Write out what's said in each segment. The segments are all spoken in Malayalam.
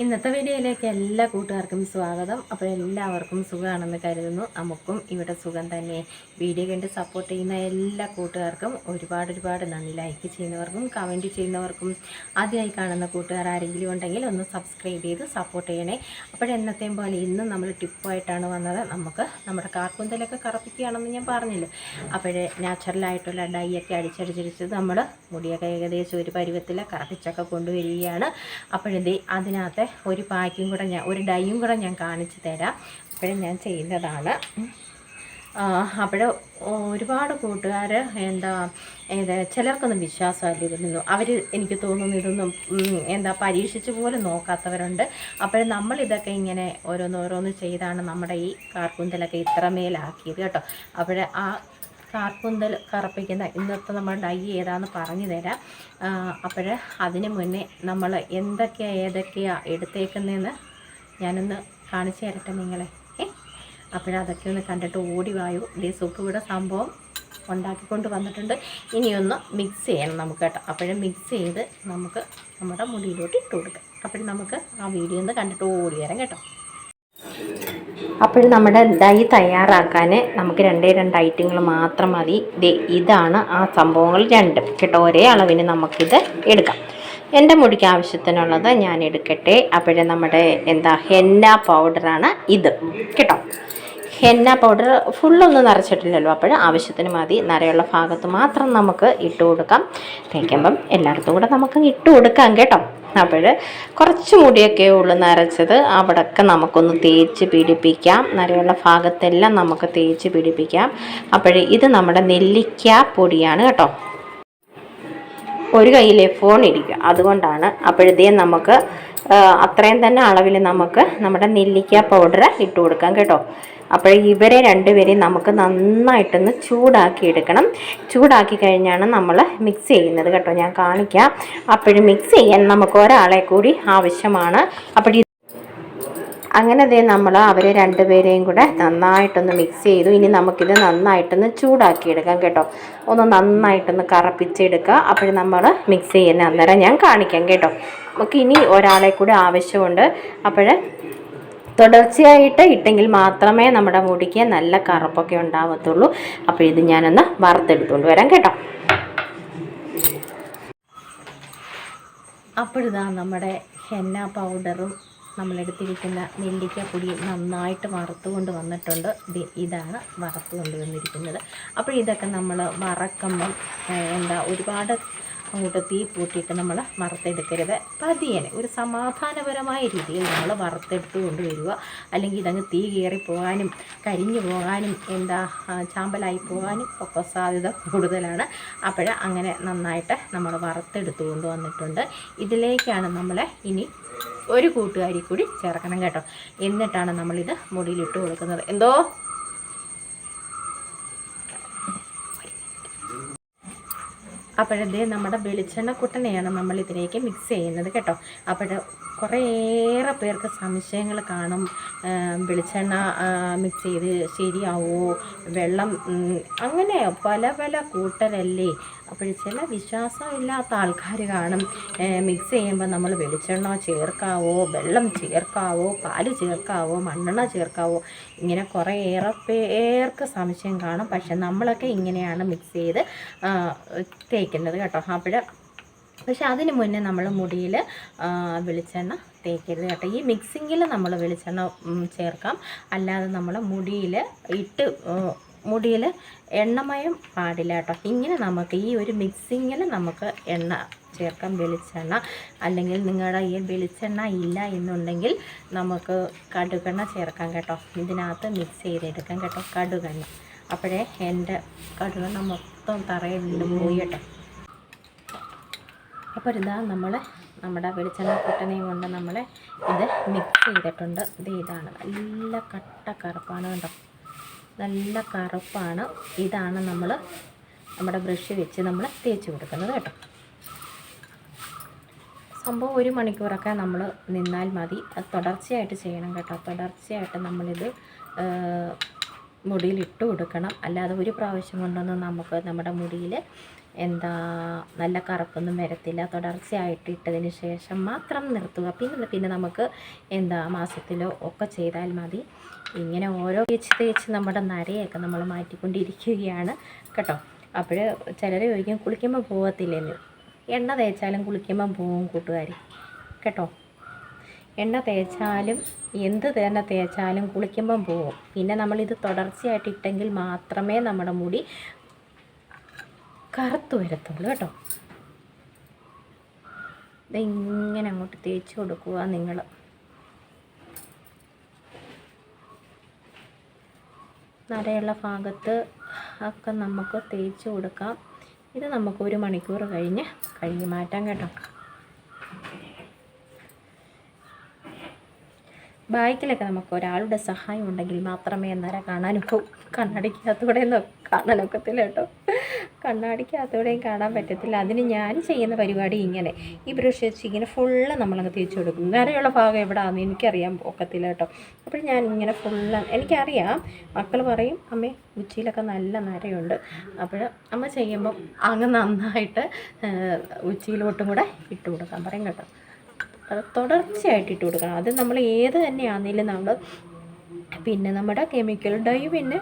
ഇന്നത്തെ വീഡിയോയിലേക്ക് എല്ലാ കൂട്ടുകാർക്കും സ്വാഗതം. അപ്പോൾ എല്ലാവർക്കും സുഖമാണെന്ന് കരുതുന്നു. നമുക്കും ഇവിടെ സുഖം തന്നെ. വീഡിയോ കണ്ട് സപ്പോർട്ട് ചെയ്യുന്ന എല്ലാ കൂട്ടുകാർക്കും ഒരുപാട് നന്ദി. ലൈക്ക് ചെയ്യുന്നവർക്കും കമൻറ്റ് ചെയ്യുന്നവർക്കും ആദ്യമായി കാണുന്ന കൂട്ടുകാർ ആരെങ്കിലും ഉണ്ടെങ്കിൽ ഒന്ന് സബ്സ്ക്രൈബ് ചെയ്ത് സപ്പോർട്ട് ചെയ്യണേ. അപ്പോഴെന്നത്തെയും പോലെ ഇന്നും നമ്മൾ ടിപ്പായിട്ടാണ് വന്നത്. നമുക്ക് നമ്മുടെ കാർക്കൂന്തലൊക്കെ കറപ്പിക്കുകയാണെന്ന് ഞാൻ പറഞ്ഞില്ല. അപ്പോഴേ നാച്ചുറലായിട്ടുള്ള ഡൈ ഒക്കെ അടിച്ചടിച്ചടിച്ച് നമ്മൾ മുടിയൊക്കെ ഏകദേശം ഒരു പരുവത്തിൽ കറപ്പിച്ചൊക്കെ കൊണ്ടുവരികയാണ്. അപ്പോഴേ അതിനകത്ത് ഒരു പാക്കും കൂടെ ഒരു ഡൈയും കൂടെ ഞാൻ കാണിച്ചു തരാം. അപ്പോഴും ഞാൻ ചെയ്യുന്നതാണ്. അപ്പോൾ ഒരുപാട് കൂട്ടുകാർ ചിലർക്കൊന്നും വിശ്വാസമില്ലായിരുന്നു. അവർ എനിക്ക് തോന്നുന്നു ഇതൊന്നും പരീക്ഷിച്ച് പോലും നോക്കാത്തവരുണ്ട്. അപ്പോൾ നമ്മളിതൊക്കെ ഇങ്ങനെ ഓരോന്ന് ചെയ്താണ് നമ്മുടെ ഈ കാർക്കൂന്തലൊക്കെ ഇത്രമേലാക്കിയത് കേട്ടോ. അപ്പോൾ ആ കാർക്കൂന്തൽ കറപ്പിക്കുന്ന ഇന്നത്തെ നമ്മൾ ഡൈ ഏതാണെന്ന് പറഞ്ഞു തരാം. അപ്പോൾ അതിന് മുന്നേ നമ്മൾ ഏതൊക്കെയാണ് എടുത്തേക്കുന്നതെന്ന് ഞാനൊന്ന് കാണിച്ചു തരട്ടെ നിങ്ങളെ. അപ്പോഴതൊക്കെ ഒന്ന് കണ്ടിട്ട് ഓടി വായു. ഇതേ സൂപ്പ് ഇവിടെ സംഭവം ഉണ്ടാക്കിക്കൊണ്ട് വന്നിട്ടുണ്ട്. ഇനിയൊന്ന് മിക്സ് ചെയ്യണം നമുക്ക് കേട്ടോ. അപ്പോഴും മിക്സ് ചെയ്ത് നമുക്ക് നമ്മുടെ മുടിയിലോട്ട് ഇട്ട് കൊടുക്കാം. അപ്പോഴും നമുക്ക് ആ വീഡിയോ ഒന്ന് കണ്ടിട്ട് ഓടി വരാം കേട്ടോ. അപ്പോൾ നമ്മുടെ ഡൈ തയ്യാറാക്കാൻ നമുക്ക് രണ്ട് ഐറ്റങ്ങൾ മാത്രം മതി. ഇതാണ് ആ സംഭവങ്ങൾ രണ്ടും കേട്ടോ. ഒരേ അളവിന് നമുക്കിത് എടുക്കാം. എൻ്റെ മുടിക്ക് ആവശ്യത്തിനുള്ളത് ഞാൻ എടുക്കട്ടെ. അപ്പോഴേ നമ്മുടെ ഹെന്ന പൗഡറാണ് ഇത് കേട്ടോ. ഹെന്ന പൗഡർ ഫുള്ളൊന്നും നിറച്ചിട്ടില്ലല്ലോ. അപ്പോൾ ആവശ്യത്തിന് മതി. നരയുള്ള ഭാഗത്ത് മാത്രം നമുക്ക് ഇട്ട് കൊടുക്കാം. തേക്കുമ്പം എല്ലായിടത്തും കൂടെ നമുക്ക് ഇട്ട് കൊടുക്കാം കേട്ടോ. അപ്പോൾ കുറച്ച് മുടിയൊക്കെ ഉള്ളു നരച്ചത്. അവിടെയൊക്കെ നമുക്കൊന്ന് തേച്ച് പിടിപ്പിക്കാം. നരയുള്ള ഭാഗത്തെല്ലാം നമുക്ക് തേച്ച് പിടിപ്പിക്കാം. അപ്പോൾ ഇത് നമ്മുടെ നെല്ലിക്ക പൊടിയാണ് കേട്ടോ. ഒരു കയ്യിലെ ഫോൺ ഇരിക്കുക, അതുകൊണ്ടാണ്. അപ്പോഴത്തേ നമുക്ക് അത്രയും തന്നെ അളവിൽ നമുക്ക് നമ്മുടെ നെല്ലിക്ക പൗഡർ ഇട്ട് കൊടുക്കാം കേട്ടോ. അപ്പോൾ ഇവരെ രണ്ടുപേരെയും നമുക്ക് നന്നായിട്ടൊന്ന് ചൂടാക്കി എടുക്കണം. ചൂടാക്കി കഴിഞ്ഞാണ് നമ്മൾ മിക്സ് ചെയ്യുന്നത് കേട്ടോ. ഞാൻ കാണിക്കാം. അപ്പോഴും മിക്സ് ചെയ്യാൻ നമുക്ക് ഒരാളെ കൂടി ആവശ്യമാണ്. അപ്പോൾ അങ്ങനെ നമ്മൾ അവരെ രണ്ടുപേരെയും കൂടെ നന്നായിട്ടൊന്ന് മിക്സ് ചെയ്തു. ഇനി നമുക്കിത് നന്നായിട്ടൊന്ന് ചൂടാക്കിയെടുക്കാം കേട്ടോ. ഒന്ന് നന്നായിട്ടൊന്ന് കറപ്പിച്ചെടുക്കുക. അപ്പോൾ നമ്മൾ മിക്സ് ചെയ്യുന്ന അന്നേരം ഞാൻ കാണിക്കാം കേട്ടോ. നമുക്ക് ഇനി ഒരാളെ കൂടി ആവശ്യമുണ്ട്. അപ്പോൾ തുടർച്ചയായിട്ട് ഇട്ടെങ്കിൽ മാത്രമേ നമ്മുടെ മുടിക്ക് നല്ല കറുപ്പൊക്കെ ഉണ്ടാവത്തുള്ളൂ. അപ്പോൾ ഇത് ഞാനൊന്ന് വറുത്തെടുത്തുകൊണ്ട് വരാം കേട്ടോ. അപ്പോഴിതാ നമ്മുടെ ഹെന്ന പൗഡറും നമ്മളെടുത്തിരിക്കുന്ന നെല്ലിക്കപ്പൊടിയും നന്നായിട്ട് വറുത്തുകൊണ്ട് വന്നിട്ടുണ്ട്. ഇതാണ് വറുത്ത് കൊണ്ടുവന്നിരിക്കുന്നത്. അപ്പോൾ ഇതൊക്കെ നമ്മൾ വറക്കുമ്പം ഒരുപാട് അങ്ങോട്ട് തീ കൂട്ടിയിട്ട് നമ്മൾ വറുത്തെടുക്കരുത്. പതിയനെ ഒരു സമാധാനപരമായ രീതിയിൽ നമ്മൾ വറുത്തെടുത്ത് കൊണ്ടുവരിക. അല്ലെങ്കിൽ ഇതങ്ങ് തീ കയറിപ്പോകാനും കരിഞ്ഞു പോകാനും ചാമ്പലായി പോകാനും ഒക്കെ സാധ്യത കൂടുതലാണ്. അപ്പോൾ അങ്ങനെ നന്നായിട്ട് നമ്മൾ വറുത്തെടുത്ത് കൊണ്ടുവന്നിട്ടുണ്ട്. ഇതിലേക്കാണ് നമ്മൾ ഇനി ഒരു കൂട്ടുകാരി കൂടി ചേർക്കണം കേട്ടോ. എന്നിട്ടാണ് നമ്മളിത് മുടിയിലിട്ട് കൊടുക്കുന്നത്. അപ്പോഴതേ നമ്മുടെ വെളിച്ചെണ്ണ കുട്ടനെയാണ് നമ്മൾ ഇതിലേക്ക് മിക്സ് ചെയ്യുന്നത് കേട്ടോ. അപ്പോൾ കുറേയേറെ പേർക്ക് സംശയങ്ങൾ കാണും. വെളിച്ചെണ്ണ മിക്സ് ചെയ്ത് ശരിയാവുമോ, വെള്ളം അങ്ങനെ പല കൂട്ടരല്ലേ. അപ്പോൾ ചില വിശ്വാസമില്ലാത്ത ആൾക്കാർ കാണും. മിക്സ് ചെയ്യുമ്പോൾ നമ്മൾ വെളിച്ചെണ്ണ ചേർക്കാവോ, വെള്ളം ചേർക്കാവോ, പാല് ചേർക്കാവോ, മണ്ണെണ്ണ ചേർക്കാവോ, ഇങ്ങനെ കുറേയേറെ പേർക്ക് സംശയം കാണും. പക്ഷെ നമ്മളൊക്കെ ഇങ്ങനെയാണ് മിക്സ് ചെയ്ത് തേക്കുന്നത് കേട്ടോ. പക്ഷെ അതിന് മുന്നേ നമ്മൾ മുടിയിൽ വെളിച്ചെണ്ണ തേക്കരുത് കേട്ടോ. ഈ മിക്സിങ്ങിൽ നമ്മൾ വെളിച്ചെണ്ണ ചേർക്കാം. അല്ലാതെ നമ്മൾ മുടിയിൽ എണ്ണമയം പാടില്ല കേട്ടോ. ഇങ്ങനെ നമുക്ക് ഈ ഒരു മിക്സിങ്ങിൽ നമുക്ക് എണ്ണ ചേർക്കാം, വെളിച്ചെണ്ണ. അല്ലെങ്കിൽ നിങ്ങളുടെ ഈ വെളിച്ചെണ്ണ ഇല്ല എന്നുണ്ടെങ്കിൽ നമുക്ക് കടുകെണ്ണ ചേർക്കാം കേട്ടോ. ഇതിനകത്ത് മിക്സ് ചെയ്തെടുക്കാം കേട്ടോ, കടുകെണ്ണ. അപ്പോഴേ എൻ്റെ കടുകെണ്ണ മൊത്തം തറയിൽ പോയി കേട്ടോ. അപ്പോൾ ഇതാ നമ്മുടെ വെളിച്ചെണ്ണ കുട്ടനെയും കൊണ്ട് നമ്മൾ ഇത് മിക്സ് ചെയ്തിട്ടുണ്ട്. ഇതാണ് നല്ല കട്ട കറുപ്പാണ് കേട്ടോ, നല്ല കറുപ്പാണ്. ഇതാണ് നമ്മുടെ ബ്രഷ് വെച്ച് നമ്മൾ തേച്ച് കൊടുക്കുന്നത് കേട്ടോ. സംഭവം 1 മണിക്കൂറൊക്കെ നമ്മൾ നിന്നാൽ മതി. അത് തുടർച്ചയായിട്ട് ചെയ്യണം കേട്ടോ. തുടർച്ചയായിട്ട് നമ്മളിത് മുടിയിൽ ഇട്ട് കൊടുക്കണം. അല്ലാതെ ഒരു പ്രാവശ്യം കൊണ്ടൊന്നും നമുക്ക് നമ്മുടെ മുടിയിൽ എന്താ നല്ല കറുപ്പൊന്നും വരത്തില്ല. തുടർച്ചയായിട്ട് ഇട്ടതിന് ശേഷം മാത്രം നിർത്തുക. പിന്നെ നമുക്ക് എന്താ മാസത്തിലോ ഒക്കെ ചെയ്താൽ മതി. ഇങ്ങനെ ഓരോ തേച്ച് നമ്മുടെ നരയൊക്കെ നമ്മൾ മാറ്റിക്കൊണ്ടിരിക്കുകയാണ് കേട്ടോ. അപ്പോൾ ചിലർ ചോദിക്കും കുളിക്കുമ്പോൾ പോകത്തില്ലെന്ന്. എണ്ണ തേച്ചാലും കുളിക്കുമ്പം പോവും കൂട്ടുകാർ കേട്ടോ. എണ്ണ തേച്ചാലും എന്ത് തന്നെ തേച്ചാലും കുളിക്കുമ്പം പോവും. പിന്നെ നമ്മളിത് തുടർച്ചയായിട്ട് ഇട്ടെങ്കിൽ മാത്രമേ നമ്മുടെ മുടി കറുത്ത് വരത്തുള്ളൂ കേട്ടോ. ഇതിങ്ങനെ അങ്ങോട്ട് തേച്ച് കൊടുക്കുക നിങ്ങൾ. നരയുള്ള ഭാഗത്ത് ഒക്കെ നമുക്ക് തേച്ച് കൊടുക്കാം. ഇത് നമുക്ക് 1 മണിക്കൂർ കഴുകി മാറ്റാം കേട്ടോ. ബാക്കിലൊക്കെ നമുക്ക് ഒരാളുടെ സഹായം ഉണ്ടെങ്കിൽ മാത്രമേ നര കണ്ണാടിക്കകത്തൂടെയൊന്നും കാണാനൊക്കത്തില്ല കേട്ടോ. കണ്ണാടിക്കകത്തൂടെയും കാണാൻ പറ്റത്തില്ല. അതിന് ഞാൻ ചെയ്യുന്ന പരിപാടി ഇങ്ങനെ ഈ ബ്രഷ് വെച്ച് ഇങ്ങനെ ഫുള്ള് നമ്മളങ്ങ് തേച്ച് കൊടുക്കും. നരയുള്ള ഭാഗം എവിടെയാണെന്ന് എനിക്കറിയാൻ ഒക്കത്തില്ല കേട്ടോ. അപ്പോൾ ഞാൻ ഇങ്ങനെ ഫുള്ള് എനിക്കറിയാം. മക്കൾ പറയും അമ്മേ ഉച്ചിയിലൊക്കെ നല്ല നരയുണ്ട്. അപ്പോൾ അമ്മ ചെയ്യുമ്പം അങ്ങ് നന്നായിട്ട് ഉച്ചിയിലോട്ടും കൂടെ ഇട്ട് കൊടുക്കാൻ പറയും കേട്ടോ. അത് തുടർച്ചയായിട്ട് ഇട്ട് കൊടുക്കണം. അത് നമ്മൾ ഏത് തന്നെയാണെങ്കിലും നമ്മൾ പിന്നെ നമ്മുടെ കെമിക്കൽ ഡൈ പിന്നെ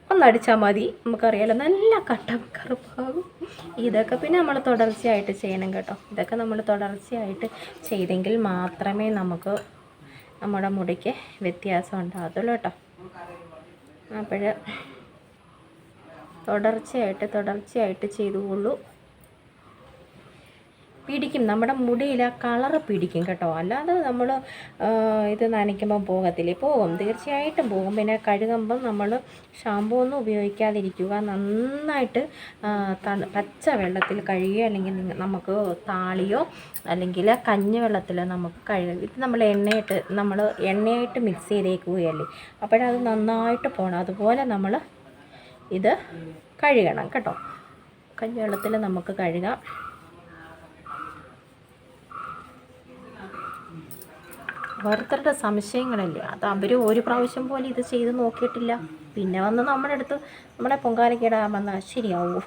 ഒന്നടിച്ചാൽ മതി. നമുക്കറിയാലോ നല്ല കറുപ്പാകും. ഇതൊക്കെ പിന്നെ നമ്മൾ തുടർച്ചയായിട്ട് ചെയ്യണം കേട്ടോ. ഇതൊക്കെ നമ്മൾ തുടർച്ചയായിട്ട് ചെയ്തെങ്കിൽ മാത്രമേ നമുക്ക് നമ്മുടെ മുടിക്ക് വ്യത്യാസം ഉണ്ടാകത്തുള്ളൂ കേട്ടോ. അപ്പോൾ തുടർച്ചയായിട്ട് ചെയ്തുകൊള്ളൂ. പിടിക്കും, നമ്മുടെ മുടിയിൽ ആ കളറ് പിടിക്കും കേട്ടോ. അല്ലാതെ നമ്മൾ ഇത് നനയ്ക്കുമ്പം പോകും, തീർച്ചയായിട്ടും പോകും. പിന്നെ കഴുകുമ്പം നമ്മൾ ഷാമ്പൂ ഒന്നും ഉപയോഗിക്കാതിരിക്കുക. നന്നായിട്ട് പച്ച വെള്ളത്തിൽ കഴുകുക, അല്ലെങ്കിൽ നമുക്ക് താളിയോ അല്ലെങ്കിൽ കഞ്ഞിവെള്ളത്തിൽ നമുക്ക് കഴുകാം. ഇത് നമ്മൾ എണ്ണയായിട്ട് മിക്സ് ചെയ്തേക്കുകയല്ലേ, അപ്പോഴത് നന്നായിട്ട് പോകണം. അതുപോലെ നമ്മൾ ഇത് കഴുകണം കേട്ടോ. കഞ്ഞിവെള്ളത്തിൽ നമുക്ക് കഴുകാം. ഓരോരുത്തരുടെ സംശയങ്ങളല്ലേ, അത് അവർ ഒരു പ്രാവശ്യം പോലും ഇത് ചെയ്ത് നോക്കിയിട്ടില്ല. പിന്നെ വന്ന് നമ്മുടെ പൊങ്കാലക്കിടാൻ വന്നാൽ ശരിയാവൂ.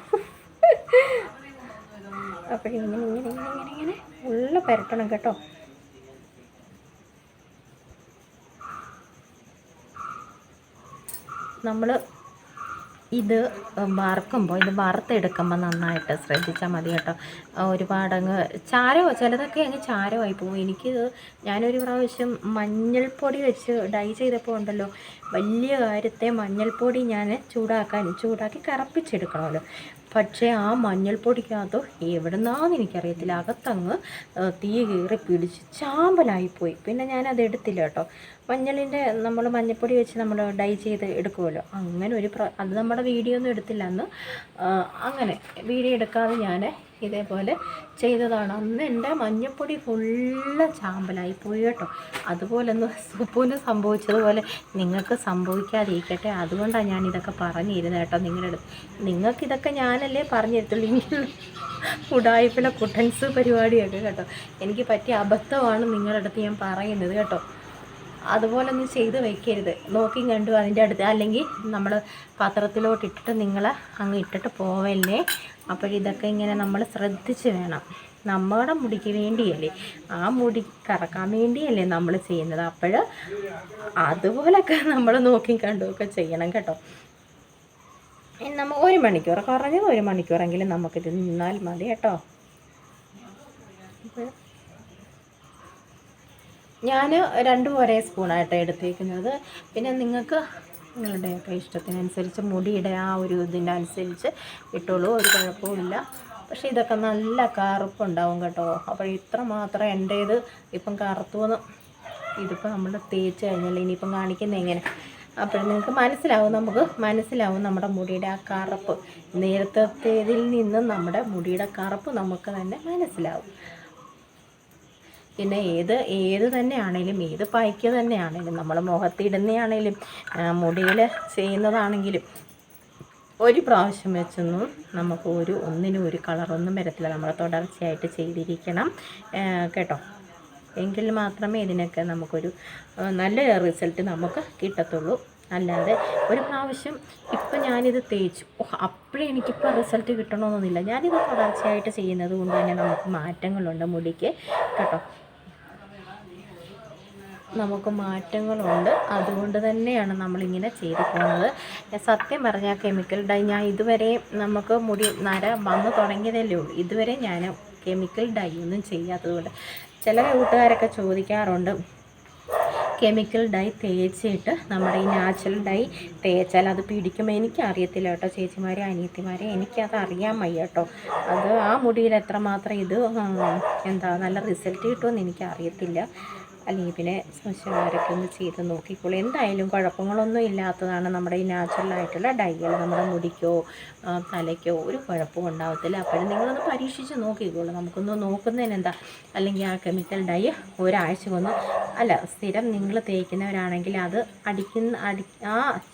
അപ്പോഴിങ്ങനെ ഉള്ള പുരട്ടണം കേട്ടോ. നമ്മൾ ഇത് വറുത്തെടുക്കുമ്പോൾ നന്നായിട്ട് ശ്രദ്ധിച്ചാൽ മതി കേട്ടോ. ഒരുപാടങ്ങ് ചിലതൊക്കെ അങ്ങ് ചാരമായി പോകും. ഞാനൊരു പ്രാവശ്യം മഞ്ഞൾപ്പൊടി വെച്ച് ഡൈ ചെയ്തപ്പോൾ ഉണ്ടല്ലോ, വലിയ കാര്യത്തെ മഞ്ഞൾപ്പൊടി ഞാൻ ചൂടാക്കി കറപ്പിച്ചെടുക്കണമല്ലോ. പക്ഷേ ആ മഞ്ഞൾപ്പൊടിക്കകത്ത് എവിടുന്നാന്ന് എനിക്കറിയത്തില്ല, അകത്തങ്ങ് തീ കയറി പിടിച്ച് ചാമ്പലായിപ്പോയി. പിന്നെ ഞാനത് എടുത്തില്ല കേട്ടോ. നമ്മൾ മഞ്ഞൾപ്പൊടി വെച്ച് നമ്മൾ ഡൈ ചെയ്ത് എടുക്കുമല്ലോ, അങ്ങനെ അത് നമ്മുടെ വീഡിയോ ഒന്നും എടുത്തില്ല അന്ന്. അങ്ങനെ വീഡിയോ എടുക്കാതെ ഞാൻ ഇതേപോലെ ചെയ്തതാണ്. അന്ന് എൻ്റെ മഞ്ഞൾപ്പൊടി ഫുള്ള് ചാമ്പലായിപ്പോയി കേട്ടോ. അതുപോലൊന്ന് സുപ്പുവിന് സംഭവിച്ചതുപോലെ നിങ്ങൾക്ക് സംഭവിക്കാതിരിക്കട്ടെ. അതുകൊണ്ടാണ് ഞാനിതൊക്കെ പറഞ്ഞിരുന്നത് കേട്ടോ. നിങ്ങൾക്കിതൊക്കെ ഞാനല്ലേ പറഞ്ഞിരുത്തുള്ളൂ. ഉടായ്പിലെ കുട്ടൻസ് പരിപാടിയൊക്കെ കേട്ടോ. എനിക്ക് പറ്റിയ അബദ്ധമാണ് നിങ്ങളുടെ അടുത്ത് ഞാൻ പറയുന്നത് കേട്ടോ. അതുപോലൊന്നും ചെയ്ത് വയ്ക്കരുത്. നോക്കി കണ്ടു അതിൻ്റെ അടുത്ത്, അല്ലെങ്കിൽ നമ്മൾ പാത്രത്തിലോട്ടിട്ടിട്ട് നിങ്ങൾ അങ്ങ് ഇട്ടിട്ട് പോവല്ലേ. അപ്പോഴിതൊക്കെ ഇങ്ങനെ നമ്മൾ ശ്രദ്ധിച്ച് വേണം. നമ്മുടെ മുടിക്ക് വേണ്ടിയല്ലേ, ആ മുടി കറക്കാൻ വേണ്ടിയല്ലേ നമ്മൾ ചെയ്യുന്നത്. അതുപോലൊക്കെ നമ്മൾ നോക്കി കണ്ടുമൊക്കെ ചെയ്യണം കേട്ടോ. നമ്മൾ 1 മണിക്കൂർ, കുറഞ്ഞത് 1 മണിക്കൂറെങ്കിലും നമുക്കിത് നിന്നാൽ മതി കേട്ടോ. ഞാൻ 2 ഒരേ സ്പൂണായിട്ട് എടുത്തേക്കുന്നത്. പിന്നെ നിങ്ങളുടെയൊക്കെ ഇഷ്ടത്തിനനുസരിച്ച് മുടിയുടെ ആ ഒരു ഇതിനനുസരിച്ച് ഇട്ടോളൂ, ഒരു കുഴപ്പമില്ല. പക്ഷേ ഇതൊക്കെ നല്ല കറുപ്പുണ്ടാവും കേട്ടോ. അപ്പോൾ ഇത്ര മാത്രം എൻ്റേത് ഇപ്പം കറുത്തുവന്ന്. ഇതിപ്പോൾ നമ്മൾ തേച്ച് കഴിഞ്ഞാൽ ഇനിയിപ്പം കാണിക്കുന്നത് എങ്ങനെ. അപ്പോൾ നിങ്ങൾക്ക് മനസ്സിലാവും നമ്മുടെ മുടിയുടെ ആ കറുപ്പ്. നേരത്തേതിൽ നിന്നും നമ്മുടെ മുടിയുടെ കറുപ്പ് നമുക്ക് തന്നെ മനസ്സിലാവും. പിന്നെ ഏത് തന്നെയാണേലും, ഏത് പായ്ക്ക് തന്നെയാണേലും, നമ്മൾ മുഖത്തിടുന്നതാണേലും മുടിയിൽ ചെയ്യുന്നതാണെങ്കിലും ഒരു പ്രാവശ്യം വെച്ചൊന്നും നമുക്ക് ഒന്നിനും ഒരു കളറൊന്നും വരത്തില്ല. നമ്മൾ തുടർച്ചയായിട്ട് ചെയ്തിരിക്കണം കേട്ടോ. എങ്കിൽ മാത്രമേ ഇതിനൊക്കെ നമുക്കൊരു നല്ല റിസൾട്ട് നമുക്ക് കിട്ടത്തുള്ളൂ. അല്ലാതെ ഒരു പ്രാവശ്യം ഇപ്പം ഞാനിത് തേച്ചു, അപ്പോഴേ എനിക്കിപ്പോൾ റിസൾട്ട് കിട്ടണമെന്നൊന്നുമില്ല. ഞാനിത് തുടർച്ചയായിട്ട് ചെയ്യുന്നത് കൊണ്ട് തന്നെ നമുക്ക് മാറ്റങ്ങളുണ്ട് മുടിക്ക് കേട്ടോ, നമുക്ക് മാറ്റങ്ങളുണ്ട്. അതുകൊണ്ട് തന്നെയാണ് നമ്മളിങ്ങനെ ചെയ്തു പോകുന്നത്. സത്യം പറഞ്ഞാൽ കെമിക്കൽ ഡൈ ഞാൻ ഇതുവരെ നമുക്ക് മുടി നര വന്നു തുടങ്ങിയതല്ലേ ഉള്ളൂ, ഇതുവരെ ഞാൻ കെമിക്കൽ ഡൈ ഒന്നും ചെയ്യാത്തതുകൊണ്ട് ചില കൂട്ടുകാരൊക്കെ ചോദിക്കാറുണ്ട്, കെമിക്കൽ ഡൈ തേച്ചിട്ട് നമ്മുടെ ഈ നാച്ചുറൽ ഡൈ തേച്ചാൽ അത് പിടിക്കുമ്പോൾ എനിക്കറിയത്തില്ല കേട്ടോ ചേച്ചിമാരെ അനിയത്തിമാരെ, എനിക്കത് അറിയാൻ വയ്യ കേട്ടോ. അത് ആ മുടിയിൽ എത്രമാത്രം ഇത് എന്താ നല്ല റിസൾട്ട് കിട്ടുമെന്ന് എനിക്കറിയത്തില്ല. അല്ലെങ്കിൽ പിന്നെ സംശയമാരൊക്കെ ഒന്ന് ചെയ്ത് നോക്കിക്കോളൂ. എന്തായാലും കുഴപ്പങ്ങളൊന്നും ഇല്ലാത്തതാണ് നമ്മുടെ ഈ നാച്ചുറലായിട്ടുള്ള ഡൈകൾ. നമ്മുടെ മുടിക്കോ തലയ്ക്കോ ഒരു കുഴപ്പവും ഉണ്ടാകത്തില്ല. അപ്പോഴും നിങ്ങളൊന്ന് പരീക്ഷിച്ച് നോക്കിക്കോളൂ. നമുക്കൊന്ന് നോക്കുന്നതിനെന്താ, അല്ലെങ്കിൽ ആ കെമിക്കൽ ഡൈ ഒരാഴ്ച അല്ല സ്ഥിരം നിങ്ങൾ തേക്കുന്നവരാണെങ്കിൽ അത്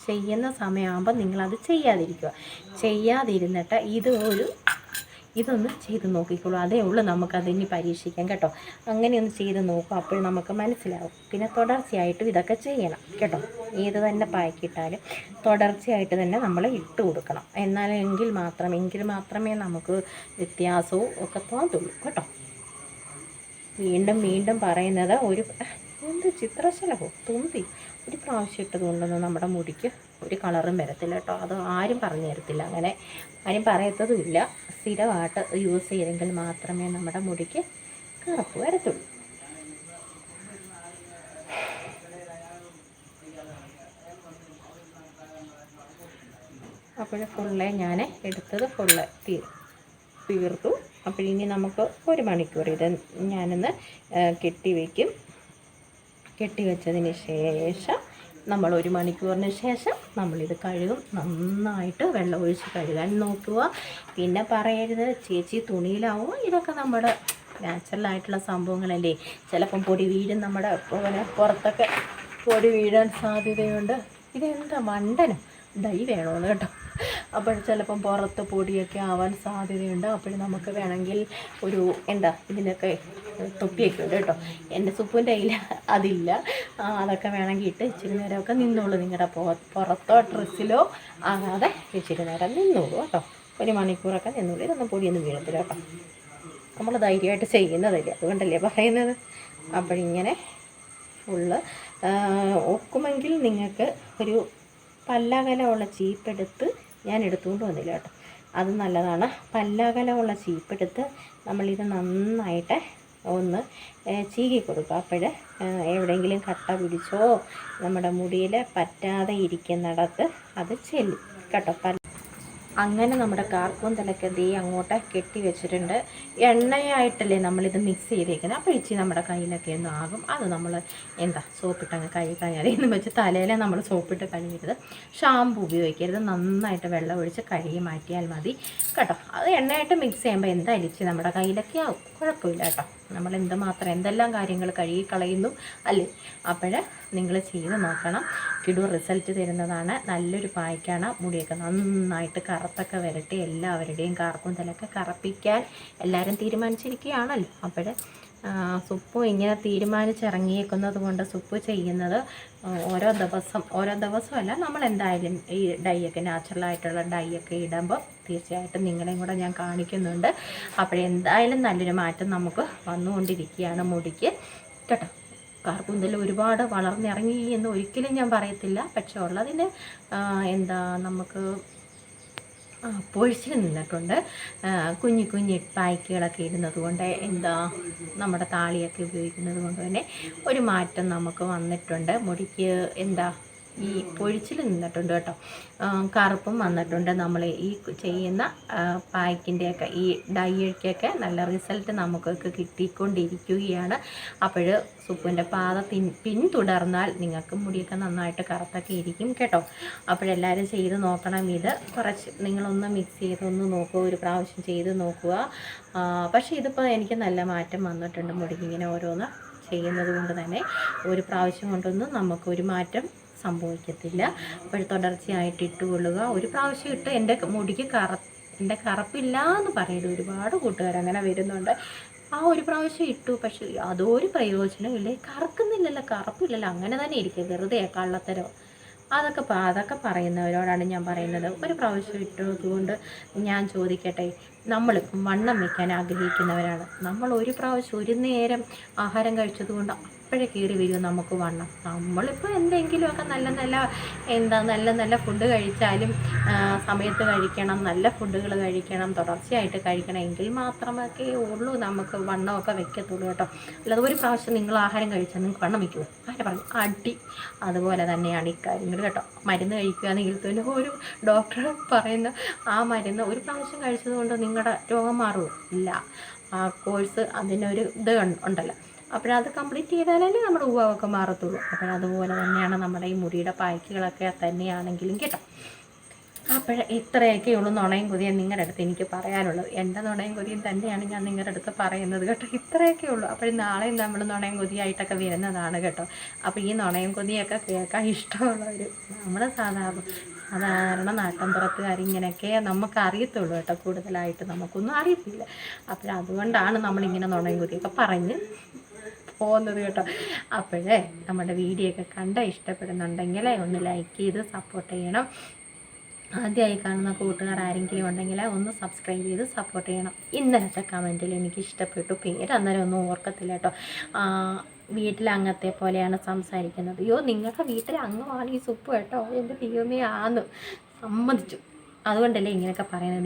ചെയ്യുന്ന സമയമാകുമ്പോൾ നിങ്ങളത് ചെയ്യാതിരുന്നിട്ട് ഇതൊന്ന് ചെയ്ത് നോക്കിക്കോളൂ. അതേ ഉള്ളൂ നമുക്കതിനി പരീക്ഷിക്കാം കേട്ടോ. അങ്ങനെയൊന്ന് ചെയ്ത് നോക്കും, അപ്പോൾ നമുക്ക് മനസ്സിലാവും. പിന്നെ തുടർച്ചയായിട്ടും ഇതൊക്കെ ചെയ്യണം കേട്ടോ. ഏത് തന്നെ പായ്ക്കിട്ടാലും തുടർച്ചയായിട്ട് തന്നെ നമ്മൾ ഇട്ട് കൊടുക്കണം. എങ്കിൽ മാത്രമേ നമുക്ക് വ്യത്യാസവും ഒക്കെ തോന്നുള്ളൂ കേട്ടോ. വീണ്ടും പറയുന്നത്, ചിത്രശലഭോ തുമ്പി ഒരു പ്രാവശ്യം ഇട്ടത് കൊണ്ടൊന്നും നമ്മുടെ മുടിക്ക് ഒരു കളറും വരത്തില്ല കേട്ടോ. അത് ആരും പറഞ്ഞു തരത്തില്ല, അങ്ങനെ ആരും പറയത്തതുമില്ല. സ്ഥിരമായിട്ട് യൂസ് ചെയ്തെങ്കിൽ മാത്രമേ നമ്മുടെ മുടിക്ക് കറുപ്പ് വരത്തുള്ളൂ. ഫുള്ളേ ഞാൻ എടുത്തത് തീർത്തു. അപ്പോഴിനി നമുക്ക് 1 മണിക്കൂർ ഇത് ഞാനൊന്ന് കെട്ടിവെച്ചതിന് ശേഷം നമ്മൾ 1 മണിക്കൂറിന് ശേഷം നമ്മളിത് കഴുകും. നന്നായിട്ട് വെള്ളം ഒഴിച്ച് കഴുകാൻ നോക്കുക. പിന്നെ പറയരുത് ചേച്ചി തുണിയിലാവും, ഇതൊക്കെ നമ്മുടെ നാച്ചുറലായിട്ടുള്ള സംഭവങ്ങളല്ലേ, ചിലപ്പം പൊടി വീഴും, നമ്മുടെ പുറത്തൊക്കെ പൊടി വീഴാൻ സാധ്യതയുണ്ട്. ഇതെന്താ മണ്ടനും ഡൈ വേണമെന്ന് കേട്ടോ. അപ്പോൾ ചിലപ്പം പുറത്ത് പൊടിയൊക്കെ ആവാൻ സാധ്യതയുണ്ട്. അപ്പോൾ നമുക്ക് വേണമെങ്കിൽ ഇതിനൊക്കെ തൊപ്പിയൊക്കെ ഉണ്ട് കേട്ടോ. എൻ്റെ സുപ്പുവിൻ്റെ കയ്യിൽ അതില്ല. അതൊക്കെ വേണമെങ്കിൽ ഇട്ട് ഇച്ചിരി നേരമൊക്കെ നിന്നോളൂ. നിങ്ങളുടെ പുറത്തോ ഡ്രസ്സിലോ ആകാതെ ഇച്ചിരി നേരം നിന്നോളൂ കേട്ടോ. 1 മണിക്കൂറൊക്കെ നിന്നോളൂ. ഇതൊന്നും പൊടിയൊന്നും വീഴത്തില്ല കേട്ടോ. നമ്മൾ ധൈര്യമായിട്ട് ചെയ്യുന്നതല്ലേ, അതുകൊണ്ടല്ലേ പറയുന്നത്. അപ്പോഴിങ്ങനെ ഫുള്ള് ഒക്കുമെങ്കിൽ നിങ്ങൾക്ക് ഒരു പല്ലകലമുള്ള ചീപ്പെടുത്ത്, ഞാൻ എടുത്തുകൊണ്ട് വന്നില്ല കേട്ടോ, അത് നല്ലതാണ്. പല്ലകലമുള്ള ചീപ്പെടുത്ത് നമ്മളിത് നന്നായിട്ട് ഒന്ന് ചീകി കൊടുക്കുക. അപ്പോൾ എവിടെയെങ്കിലും കട്ട പിടിച്ചോ നമ്മുടെ മുടിയിൽ പറ്റാതെ ഇരിക്കുന്നിടത്ത് അത് ചെല്ലും കേട്ടോ. അങ്ങനെ നമ്മുടെ കാർക്കൂന്തലൊക്കെ അങ്ങോട്ട് കെട്ടി വെച്ചിട്ടുണ്ട്. എണ്ണയായിട്ടല്ലേ നമ്മളിത് മിക്സ് ചെയ്തേക്കുന്നത്. അപ്പോൾ ഇച്ചിരി നമ്മുടെ കയ്യിലൊക്കെ ഒന്നും ആകും. അത് നമ്മൾ സോപ്പിട്ടങ്ങ് കഴുകാൻ എന്ന് വെച്ച് തലയിലെ നമ്മൾ സോപ്പിട്ട് കഴുകരുത്. ഷാമ്പു ഉപയോഗിക്കരുത്. നന്നായിട്ട് വെള്ളം ഒഴിച്ച് കഴുകി മാറ്റിയാൽ മതി കേട്ടോ. അത് എണ്ണയായിട്ട് മിക്സ് ചെയ്യുമ്പോൾ എന്തായാലും ഇച്ചിരി നമ്മുടെ കയ്യിലൊക്കെ ആവും, കുഴപ്പമില്ല കേട്ടോ. നമ്മൾ എന്തെല്ലാം കാര്യങ്ങൾ കഴുകി കളയുന്നു അല്ലേ. അപ്പോൾ നിങ്ങൾ ചെയ്ത് നോക്കണം. റിസൾട്ട് തരുന്നതാണ്. നല്ലൊരു പായ്ക്കാണ്. മുടിയൊക്കെ നന്നായിട്ട് കറുത്തൊക്കെ വരട്ടെ. എല്ലാവരുടെയും കാർക്കൂന്തലൊക്കെ കറുപ്പിക്കാൻ എല്ലാവരും തീരുമാനിച്ചിരിക്കുകയാണല്ലോ. അപ്പോൾ സുപ്പു ഇങ്ങനെ തീരുമാനിച്ചിറങ്ങിയേക്കുന്നത് കൊണ്ട് സുപ്പു ചെയ്യുന്നത് ഓരോ ദിവസമല്ല, നമ്മൾ എന്തായാലും ഈ ഡൈയൊക്കെ നാച്ചുറലായിട്ടുള്ള ഡൈയൊക്കെ ഇടുമ്പോൾ തീർച്ചയായിട്ടും നിങ്ങളെയും കൂടെ ഞാൻ കാണിക്കുന്നുണ്ട്. അപ്പോഴെന്തായാലും നല്ലൊരു മാറ്റം നമുക്ക് വന്നുകൊണ്ടിരിക്കുകയാണ് മുടിക്ക് കേട്ടോ. കാർക്കൂന്തൽ ഒരുപാട് വളർന്നിറങ്ങി എന്ന് ഒരിക്കലും ഞാൻ പറയത്തില്ല. പക്ഷെ ഉള്ളതിന് നമുക്ക് പൊഴിച്ചിൽ നിന്നിട്ടുണ്ട്. കുഞ്ഞു പായ്ക്കുകളൊക്കെ ഇടുന്നത് കൊണ്ട് നമ്മുടെ താളിയൊക്കെ ഉപയോഗിക്കുന്നത് കൊണ്ട് തന്നെ ഒരു മാറ്റം നമുക്ക് വന്നിട്ടുണ്ട്. മുടിക്ക് ഈ പൊഴിച്ചിൽ നിന്നിട്ടുണ്ട് കേട്ടോ. കറുപ്പും വന്നിട്ടുണ്ട്. നമ്മൾ ഈ ചെയ്യുന്ന പായ്ക്കിൻ്റെയൊക്കെ ഈ ഡൈക്കൊക്കെ നല്ല റിസൾട്ട് നമുക്കൊക്കെ കിട്ടിക്കൊണ്ടിരിക്കുകയാണ്. അപ്പോൾ സുപ്പുവിൻ്റെ പാത പിന്തുടർന്നാൽ നിങ്ങൾക്ക് മുടിയൊക്കെ നന്നായിട്ട് കറുത്തൊക്കെ ഇരിക്കും കേട്ടോ. അപ്പോഴെല്ലാവരും ചെയ്ത് നോക്കണം. ഇത് കുറച്ച് നിങ്ങളൊന്ന് മിക്സ് ചെയ്തൊന്ന് നോക്കുക, ഒരു പ്രാവശ്യം ചെയ്ത് നോക്കുക. പക്ഷേ ഇതിപ്പോൾ എനിക്ക് നല്ല മാറ്റം വന്നിട്ടുണ്ട്. മുടിക്ക് ഇങ്ങനെ ഓരോന്ന് ചെയ്യുന്നത് കൊണ്ട് തന്നെ ഒരു പ്രാവശ്യം കൊണ്ടൊന്നും നമുക്കൊരു മാറ്റം സംഭവിക്കത്തില്ല. അപ്പോൾ തുടർച്ചയായിട്ട് ഇട്ടുകൊള്ളുക. ഒരു പ്രാവശ്യം ഇട്ട് എൻ്റെ മുടിക്ക് എൻ്റെ കറുപ്പില്ല എന്ന് പറയുന്നത് ഒരുപാട് കൂട്ടുകാരങ്ങനെ വരുന്നുണ്ട്. ആ ഒരു പ്രാവശ്യം ഇട്ടു, പക്ഷേ അതൊരു പ്രയോജനമില്ല, കറുക്കുന്നില്ലല്ലോ, കറുപ്പില്ലല്ലോ, അങ്ങനെ തന്നെ ഇരിക്കും, വെറുതെ കള്ളത്തരോ അതൊക്കെ പറയുന്നവരോടാണ് ഞാൻ പറയുന്നത്. ഒരു പ്രാവശ്യം ഇട്ടതുകൊണ്ട് ഞാൻ ചോദിക്കട്ടെ, നമ്മളിപ്പം വണ്ണം വയ്ക്കാൻ ആഗ്രഹിക്കുന്നവരാണ്. നമ്മൾ ഒരു പ്രാവശ്യം ഒരു നേരം ആഹാരം കഴിച്ചതുകൊണ്ട് അപ്പോഴേ കയറി വരും നമുക്ക് വണ്ണം. നമ്മളിപ്പോൾ എന്തെങ്കിലുമൊക്കെ നല്ല നല്ല ഫുഡ് കഴിച്ചാലും സമയത്ത് കഴിക്കണം, നല്ല ഫുഡുകൾ കഴിക്കണം, തുടർച്ചയായിട്ട് കഴിക്കണം, എങ്കിൽ മാത്രമൊക്കെ ഉള്ളൂ നമുക്ക് വണ്ണമൊക്കെ വെക്കത്തുള്ളൂ കേട്ടോ. അല്ലാതെ ഒരു പ്രാവശ്യം നിങ്ങൾ ആഹാരം കഴിച്ചാൽ നിങ്ങൾക്ക് വണ്ണം വയ്ക്കുമോ? ആരെ പറഞ്ഞു? അടി. അതുപോലെ തന്നെയാണ് ഇക്കാര്യങ്ങൾ കേട്ടോ. മരുന്ന് കഴിക്കുകയാണെങ്കിൽ തന്നെ ഒരു ഡോക്ടർ പറയുന്ന ആ മരുന്ന് ഒരു പ്രാവശ്യം കഴിച്ചതുകൊണ്ട് നിങ്ങളുടെ രോഗം മാറുമോ? ഇല്ല. ആ കോഴ്സ് അതിനൊരു ഇത് ഉണ്ടല്ലോ. അപ്പോഴത് കംപ്ലീറ്റ് ചെയ്താലല്ലേ നമ്മുടെ ഉവ്വൊക്കെ മാറത്തുള്ളൂ. അപ്പോഴതുപോലെ തന്നെയാണ് നമ്മുടെ ഈ മുടിയുടെ പായ്ക്കുകളൊക്കെ തന്നെയാണെങ്കിലും കേട്ടോ. ഇത്രയൊക്കെ ഉള്ളൂ നുണയും കൊതിയും നിങ്ങളുടെ അടുത്ത് എനിക്ക് പറയാനുള്ളത്. എൻ്റെ നുണയും കൊതിയും തന്നെയാണ് ഞാൻ നിങ്ങളുടെ അടുത്ത് പറയുന്നത് കേട്ടോ. ഇത്രയൊക്കെ ഉള്ളൂ. നാളെയും നമ്മൾ നുണയും കൊതിയായിട്ടൊക്കെ വരുന്നതാണ് കേട്ടോ. അപ്പോൾ ഈ നുണയും കൊതിയൊക്കെ കേൾക്കാൻ ഇഷ്ടമുള്ളവർ, നമ്മുടെ സാധാരണ നാട്ടിൻപുറത്തുകാർ ഇങ്ങനെയൊക്കെ നമുക്ക് അറിയത്തുള്ളൂ കേട്ടോ. കൂടുതലായിട്ട് നമുക്കൊന്നും അറിയത്തില്ല. അതുകൊണ്ടാണ് നമ്മളിങ്ങനെ നുണയും കൊതിയൊക്കെ പറഞ്ഞ് പോകുന്നത് കേട്ടോ. നമ്മുടെ വീഡിയോ ഒക്കെ ഇഷ്ടപ്പെടുന്നുണ്ടെങ്കിൽ ഒന്ന് ലൈക്ക് ചെയ്ത് സപ്പോർട്ട് ചെയ്യണം. ആദ്യമായി കാണുന്ന കൂട്ടുകാർ ആരെങ്കിലും ഉണ്ടെങ്കിൽ ഒന്ന് സബ്സ്ക്രൈബ് ചെയ്ത് സപ്പോർട്ട് ചെയ്യണം. ഇന്നലത്തെ കമൻറ്റിൽ എനിക്ക് ഇഷ്ടപ്പെട്ടു. അന്നേരം ഒന്നും ഓർക്കത്തില്ല കേട്ടോ. വീട്ടിലെ അംഗത്തെ പോലെയാണ് സംസാരിക്കുന്നത്. അയ്യോ, നിങ്ങളുടെ വീട്ടിലെ അംഗമാണ് ഈ സുപ്പ് കേട്ടോ. എൻ്റെ ദൈവമേ, സമ്മതിച്ചു. അതുകൊണ്ടല്ലേ ഇങ്ങനെയൊക്കെ പറയുന്നത്.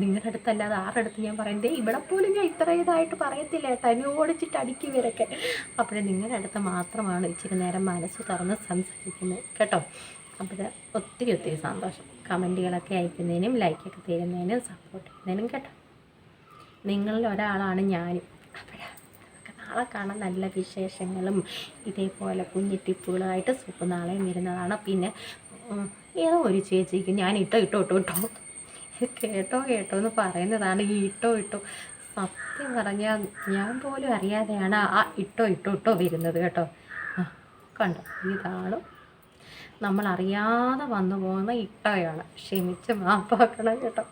നിങ്ങളുടെ അടുത്തല്ലാതെ ആരുടെ അടുത്ത് ഞാൻ പറയുന്നത്? ഇവിടെ പോലും ഞാൻ ഇത്ര ഇതായിട്ട് പറയത്തില്ല കേട്ടോ. എന്നെ ഓടിച്ചിട്ട് അടിക്കും ഇവരൊക്കെ. നിങ്ങളുടെ അടുത്ത് മാത്രമാണ് ഇച്ചിരി നേരം മനസ്സ് തുറന്ന് സംസാരിക്കുന്നത് കേട്ടോ. ഒത്തിരി സന്തോഷം. കമൻറ്റുകളൊക്കെ അയക്കുന്നതിനും ലൈക്കൊക്കെ തരുന്നതിനും സപ്പോർട്ട് ചെയ്യുന്നതിനും കേട്ടോ. നിങ്ങളിൽ ഒരാളാണ് ഞാനും. നമുക്ക് നാളെ കാണാൻ നല്ല വിശേഷങ്ങളും ഇതേപോലെ കുഞ്ഞി ടിപ്പുകളായിട്ട് സൂപ്പ് നാളെയും വരുന്നതാണ്. പിന്നെ ഏതോ ഒരു ചേച്ചിക്ക് ഞാൻ ഇട്ടോ കേട്ടോ എന്ന് പറയുന്നതാണ് ഈ ഇട്ടോ. സത്യം പറഞ്ഞാൽ ഞാൻ പോലും അറിയാതെയാണ് ആ ഇട്ടോ വരുന്നത് കേട്ടോ. കണ്ടോ, ഇതാണ് നമ്മളറിയാതെ വന്നു പോകുന്ന ഇട്ടോയാണ്. ക്ഷമിച്ച് മാപ്പാക്കണം കേട്ടോ.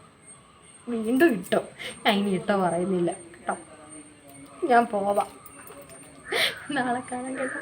വീണ്ടും ഇട്ടോ. ഞാൻ ഇനി ഇട്ടോ പറയുന്നില്ല കേട്ടോ. ഞാൻ പോവാം. നാളെ കാണാം കേട്ടോ.